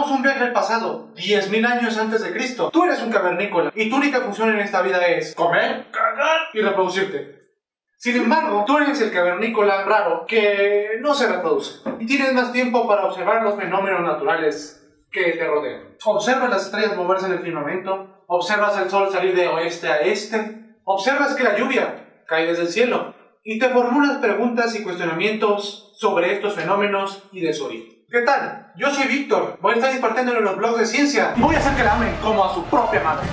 Hagamos un viaje al pasado, 10.000 años antes de Cristo. Tú eres un cavernícola y tu única función en esta vida es comer, cagar y reproducirte. Sin embargo, tú eres el cavernícola raro que no se reproduce y tienes más tiempo para observar los fenómenos naturales que te rodean. Observas las estrellas moverse en el firmamento, observas el sol salir de oeste a este, observas que la lluvia cae desde el cielo y te formulas preguntas y cuestionamientos sobre estos fenómenos y de su origen. ¿Qué tal? Yo soy Víctor, voy a estar impartiendo en los blogs de ciencia y voy a hacer que la amen como a su propia madre.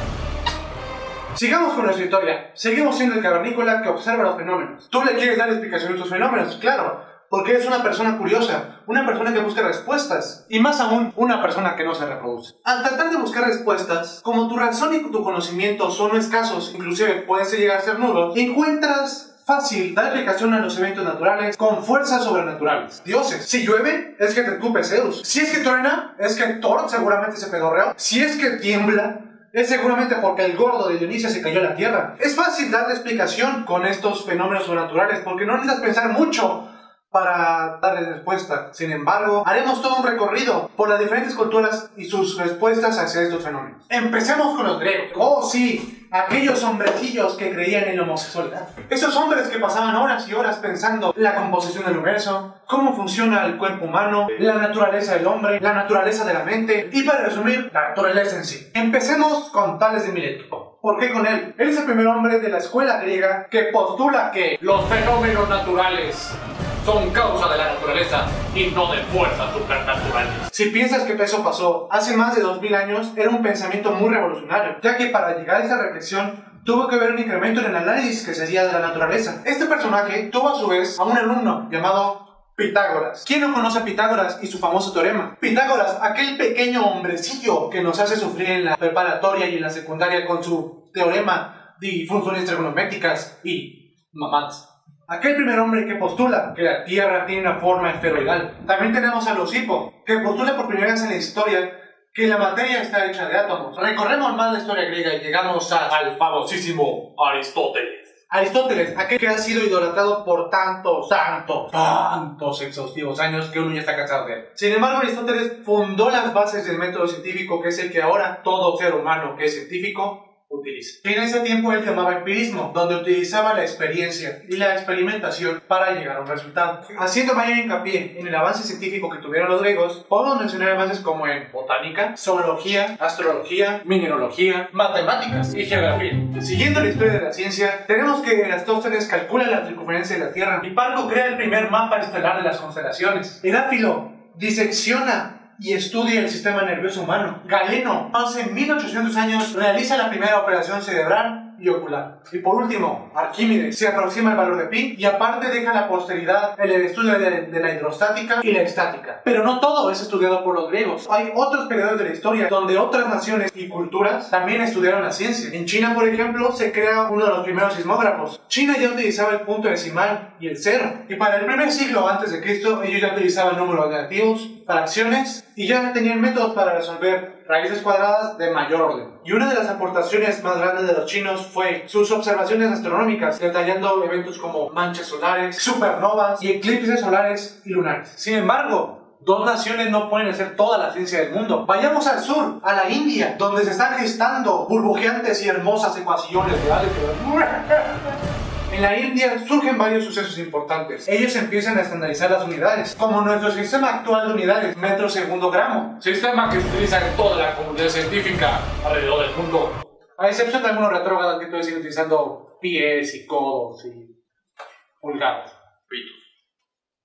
Sigamos con nuestra historia. Seguimos siendo el cavernícola que observa los fenómenos. Tú le quieres dar explicación a estos fenómenos, claro, porque eres una persona curiosa, una persona que busca respuestas, y más aún, una persona que no se reproduce. Al tratar de buscar respuestas, como tu razón y tu conocimiento son escasos, inclusive pueden llegar a ser nulos, encuentras fácil dar explicación a los eventos naturales con fuerzas sobrenaturales. Dioses. Si llueve, es que te escupe Zeus. Si es que truena, es que Thor seguramente se pedorreó. Si es que tiembla, es seguramente porque el gordo de Dionisio se cayó a la tierra. Es fácil darle explicación con estos fenómenos sobrenaturales porque no necesitas pensar mucho para darle respuesta. Sin embargo, haremos todo un recorrido por las diferentes culturas y sus respuestas hacia estos fenómenos. Empecemos con los griegos. Oh, sí, aquellos hombrecillos que creían en la homosexualidad. Esos hombres que pasaban horas y horas pensando la composición del universo, cómo funciona el cuerpo humano, la naturaleza del hombre, la naturaleza de la mente y, para resumir, la naturaleza en sí. Empecemos con Tales de Mileto. ¿Por qué con él? Él es el primer hombre de la escuela griega que postula que los fenómenos naturales son causa de la naturaleza y no de fuerzas supernaturales. Si piensas que eso pasó hace más de 2000 años, era un pensamiento muy revolucionario, ya que para llegar a esta reflexión tuvo que haber un incremento en el análisis que se hacía de la naturaleza. Este personaje tuvo a su vez a un alumno llamado Pitágoras. ¿Quién no conoce a Pitágoras y su famoso teorema? Pitágoras, aquel pequeño hombrecillo que nos hace sufrir en la preparatoria y en la secundaria con su teorema de funciones trigonométricas y mamadas. Aquel primer hombre que postula que la Tierra tiene una forma esferoidal. También tenemos a Leucipo, que postula por primera vez en la historia que la materia está hecha de átomos. Recorremos más la historia griega y llegamos al famosísimo Aristóteles. Aristóteles, aquel que ha sido idolatrado por tantos exhaustivos años que uno ya está cansado de él. Sin embargo, Aristóteles fundó las bases del método científico, que es el que ahora todo ser humano que es científico utiliza. En ese tiempo él llamaba empirismo, donde utilizaba la experiencia y la experimentación para llegar a un resultado. Haciendo mayor hincapié en el avance científico que tuvieron los griegos, podemos mencionar avances como en botánica, zoología, astrología, mineralogía, matemáticas y geografía. Siguiendo la historia de la ciencia, tenemos que Eratóstenes calcula la circunferencia de la Tierra. Hiparco crea el primer mapa estelar de las constelaciones. Heráfilo disecciona y estudia el sistema nervioso humano. Galeno, hace 1800 años, realiza la primera operación cerebral y ocular. Y por último, Arquímedes se aproxima al valor de pi y aparte deja a la posteridad el estudio de la hidrostática y la estática. Pero no todo es estudiado por los griegos. Hay otros periodos de la historia donde otras naciones y culturas también estudiaron la ciencia. En China, por ejemplo, se crea uno de los primeros sismógrafos. China ya utilizaba el punto decimal y el cero. Y para el primer siglo antes de Cristo, ellos ya utilizaban números negativos, fracciones, y ya tenían métodos para resolver raíces cuadradas de mayor orden. Y una de las aportaciones más grandes de los chinos fue sus observaciones astronómicas, detallando eventos como manchas solares, supernovas y eclipses solares y lunares. Sin embargo, dos naciones no pueden hacer toda la ciencia del mundo. Vayamos al sur, a la India, donde se están gestando burbujeantes y hermosas ecuaciones de álgebra. En la India surgen varios sucesos importantes. Ellos empiezan a estandarizar las unidades, como nuestro sistema actual de unidades, metro, segundo, gramo. Sistema que se utiliza en toda la comunidad científica alrededor del mundo. A excepción de algunos retrógrados que todavía siguen utilizando pies y codos y pulgadas.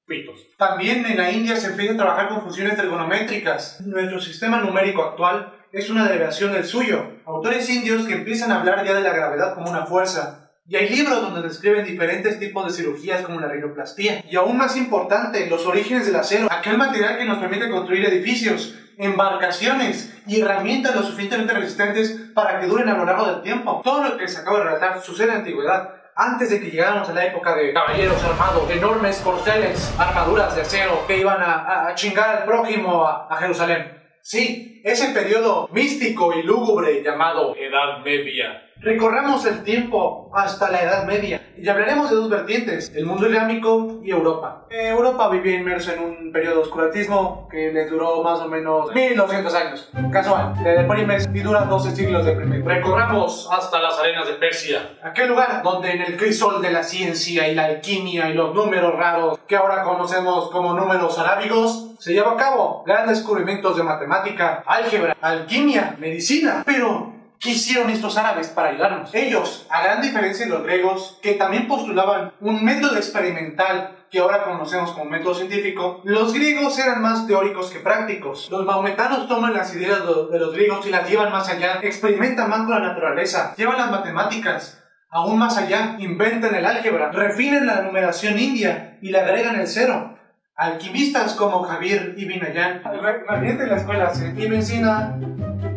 Pitos. También en la India se empieza a trabajar con funciones trigonométricas. Nuestro sistema numérico actual es una derivación del suyo. Autores indios que empiezan a hablar ya de la gravedad como una fuerza. Y hay libros donde describen diferentes tipos de cirugías como la rinoplastia. Y aún más importante, los orígenes del acero, aquel material que nos permite construir edificios, embarcaciones y herramientas lo suficientemente resistentes para que duren a lo largo del tiempo. Todo lo que se acaba de relatar sucede en la antigüedad, antes de que llegáramos a la época de caballeros armados, enormes corceles, armaduras de acero que iban a chingar al prójimo a Jerusalén. Sí, ese periodo místico y lúgubre llamado Edad Media Recorramos el tiempo hasta la Edad Media y hablaremos de dos vertientes, el mundo islámico y Europa. Europa vivía inmerso en un periodo de oscurantismo que le duró más o menos 1200 años. Casual, le deprimes y dura 12 siglos de primer. Recorramos hasta las arenas de Persia. Aquel lugar donde en el crisol de la ciencia y la alquimia y los números raros que ahora conocemos como números arábigos se lleva a cabo grandes descubrimientos de matemática, álgebra, alquimia, medicina. Pero ¿qué hicieron estos árabes para ayudarnos? Ellos, a gran diferencia de los griegos, que también postulaban un método experimental que ahora conocemos como método científico, los griegos eran más teóricos que prácticos. Los maometanos toman las ideas de los griegos y las llevan más allá, experimentan más con la naturaleza, llevan las matemáticas aún más allá, inventan el álgebra, refinan la numeración india y le agregan el cero. Alquimistas como Javier Ibn Ayyan, imagínate en la escuela, Ibn Sina,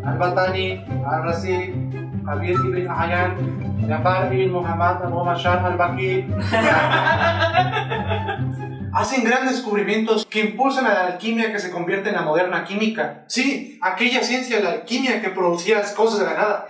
Al-Batani, Al-Razi, Javier Ibn Ayyan, Jafar Ibn Muhammad, Abu Mashar Al-Baqi. Hacen grandes descubrimientos que impulsan a la alquimia que se convierte en la moderna química. Sí, aquella ciencia de la alquimia que producía las cosas de la nada.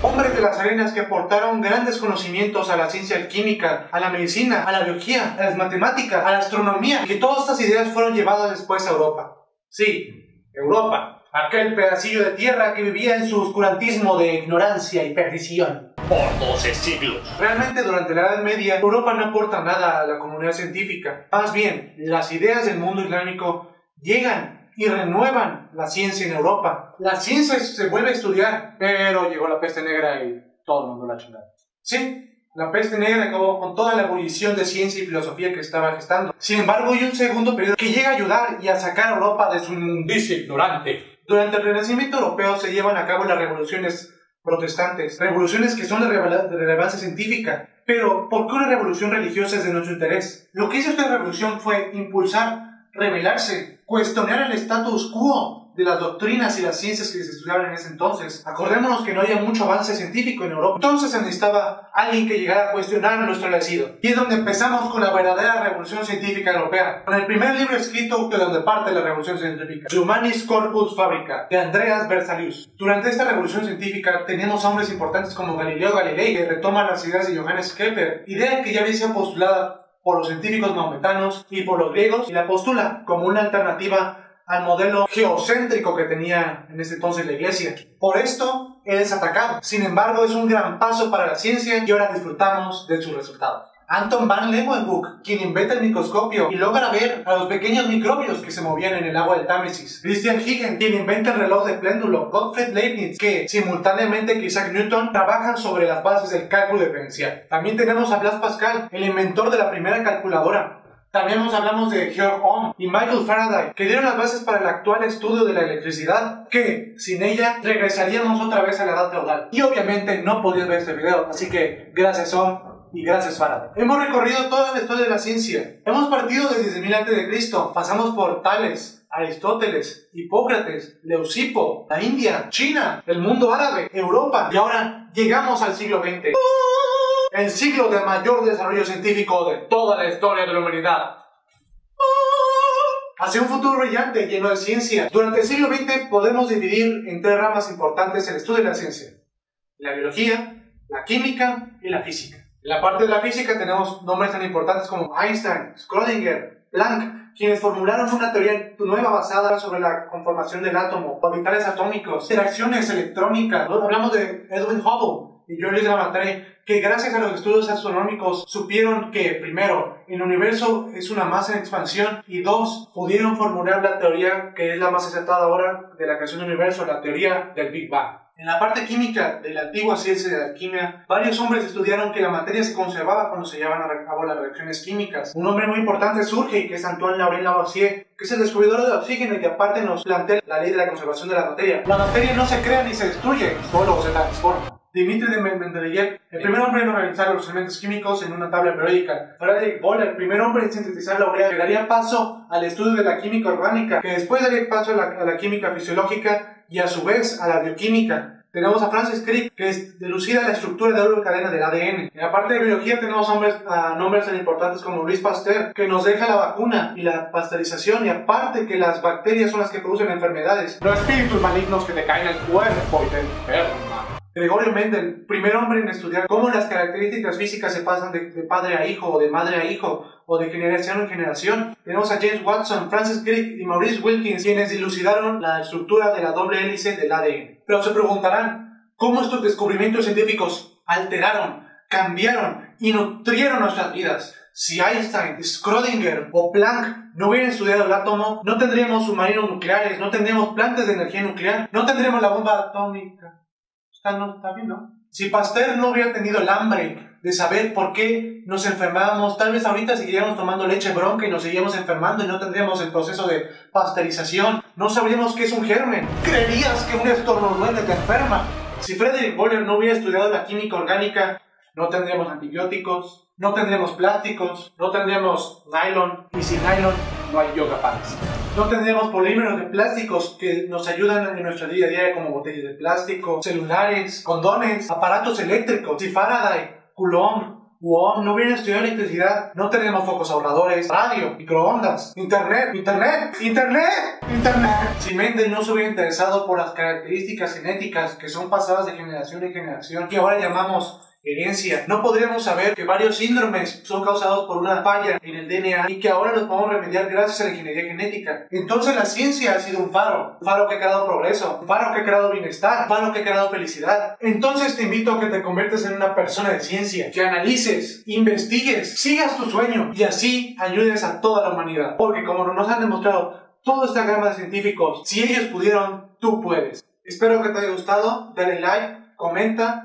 Hombres de las arenas que aportaron grandes conocimientos a la ciencia alquímica, a la medicina, a la biología, a las matemáticas, a la astronomía, y que todas estas ideas fueron llevadas después a Europa. Sí, Europa, aquel pedacillo de tierra que vivía en su oscurantismo de ignorancia y perdición. Por 12 siglos. Realmente durante la Edad Media, Europa no aporta nada a la comunidad científica. Más bien, las ideas del mundo islámico llegan y renuevan la ciencia en Europa. La ciencia se vuelve a estudiar, pero llegó la peste negra y todo el mundo la chingada. Sí, la peste negra acabó con toda la ebullición de ciencia y filosofía que estaba gestando. Sin embargo, hay un segundo periodo que llega a ayudar y a sacar a Europa de su inmundicia ignorante. Durante el Renacimiento europeo se llevan a cabo las revoluciones protestantes, revoluciones que son de relevancia científica. Pero, ¿por qué una revolución religiosa es de nuestro interés? Lo que hizo esta revolución fue impulsar, rebelarse, cuestionar el status quo de las doctrinas y las ciencias que se estudiaban en ese entonces. Acordémonos que no había mucho avance científico en Europa. Entonces se necesitaba alguien que llegara a cuestionar nuestro nacido. Y es donde empezamos con la verdadera revolución científica europea. Con el primer libro escrito de donde parte la revolución científica, De Humanis Corpus Fabrica, de Andreas Berzelius. Durante esta revolución científica tenemos a hombres importantes como Galileo Galilei, que retoma las ideas de Johannes Kepler, idea que ya había sido postulada por los científicos maometanos y por los griegos, y la postula como una alternativa al modelo geocéntrico que tenía en ese entonces la iglesia. Por esto, él es atacado. Sin embargo, es un gran paso para la ciencia y ahora disfrutamos de sus resultados. Anton van Leeuwenhoek, quien inventa el microscopio y logra ver a los pequeños microbios que se movían en el agua del Támesis. Christian Huygens, quien inventa el reloj de péndulo. Gottfried Leibniz, que simultáneamente que Isaac Newton trabajan sobre las bases del cálculo diferencial. También tenemos a Blaise Pascal, el inventor de la primera calculadora. También hablamos de Georg Ohm y Michael Faraday, que dieron las bases para el actual estudio de la electricidad, que sin ella regresaríamos otra vez a la edad feudal. Y obviamente no podías ver este video, así que gracias Ohm y gracias Faraday. Hemos recorrido toda la historia de la ciencia. Hemos partido de 10.000 a.C., pasamos por Tales, Aristóteles, Hipócrates, Leucipo, la India, China, el mundo árabe, Europa, y ahora llegamos al siglo XX. El siglo de mayor desarrollo científico de toda la historia de la humanidad. Hacia un futuro brillante lleno de ciencia. Durante el siglo XX podemos dividir en tres ramas importantes el estudio de la ciencia: la biología, la química y la física. En la parte de la física tenemos nombres tan importantes como Einstein, Schrödinger, Planck, quienes formularon una teoría nueva basada sobre la conformación del átomo, orbitales atómicos, interacciones electrónicas. Hablamos de Edwin Hubble y Julius Lemaitre, que gracias a los estudios astronómicos supieron que, primero, el universo es una masa en expansión, y dos, pudieron formular la teoría que es la más aceptada ahora de la creación del universo, la teoría del Big Bang. En la parte química de la antigua ciencia de la alquimia, varios hombres estudiaron que la materia se conservaba cuando se llevaban a cabo las reacciones químicas. Un hombre muy importante surge, que es Antoine Laurent Lavoisier, que es el descubridor del oxígeno y que aparte nos plantea la ley de la conservación de la materia. La materia no se crea ni se destruye, solo se transforma. Dimitri de Mendeleev, el primer hombre en organizar los elementos químicos en una tabla periódica. Frederick Boller, el primer hombre en sintetizar la urea, que daría paso al estudio de la química orgánica, que después daría paso a la química fisiológica y a su vez a la bioquímica. Tenemos a Francis Crick, que delucida la estructura de doble cadena del ADN. En la parte de biología tenemos nombres tan importantes como Louis Pasteur, que nos deja la vacuna y la pasteurización, y aparte que las bacterias son las que producen enfermedades. Los espíritus malignos que te caen al cuerpo y te enferman. Gregorio Mendel, primer hombre en estudiar cómo las características físicas se pasan de padre a hijo, o de madre a hijo, o de generación en generación. Tenemos a James Watson, Francis Crick y Maurice Wilkins, quienes dilucidaron la estructura de la doble hélice del ADN. Pero se preguntarán, ¿cómo estos descubrimientos científicos alteraron, cambiaron y nutrieron nuestras vidas? Si Einstein, Schrödinger o Planck no hubieran estudiado el átomo, no tendríamos submarinos nucleares, no tendríamos plantas de energía nuclear, no tendríamos la bomba atómica. Está bien, ¿no? Si Pasteur no hubiera tenido el hambre de saber por qué nos enfermábamos, tal vez ahorita seguiríamos tomando leche bronca y nos seguiríamos enfermando y no tendríamos el proceso de pasteurización. No sabríamos qué es un germen. ¿Creerías que un estornudo te enferma? Si Frederick Boller no hubiera estudiado la química orgánica, no tendríamos antibióticos, no tendríamos plásticos, no tendríamos nylon, y sin nylon no hay yoga pants. No tendríamos polímeros de plásticos que nos ayudan en nuestra vida a día, como botellas de plástico, celulares, condones, aparatos eléctricos. Si Faraday, Coulomb u Ohm no hubieran estudiado electricidad, no tendríamos focos ahorradores, radio, microondas, internet. Si Mendel no se hubiera interesado por las características genéticas que son pasadas de generación en generación, que ahora llamamos herencia, no podríamos saber que varios síndromes son causados por una falla en el DNA y que ahora los podemos remediar gracias a la ingeniería genética. Entonces la ciencia ha sido un faro que ha creado progreso, un faro que ha creado bienestar, un faro que ha creado felicidad. Entonces te invito a que te conviertas en una persona de ciencia, que analices, investigues, sigas tu sueño y así ayudes a toda la humanidad. Porque como nos han demostrado toda esta gama de científicos, si ellos pudieron, tú puedes. Espero que te haya gustado, dale like, comenta,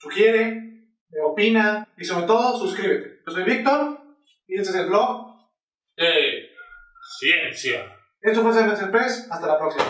sugiere, opina y sobre todo suscríbete. Yo soy Víctor y este es el blog de ciencia. Esto fue CMS Express. Hasta la próxima.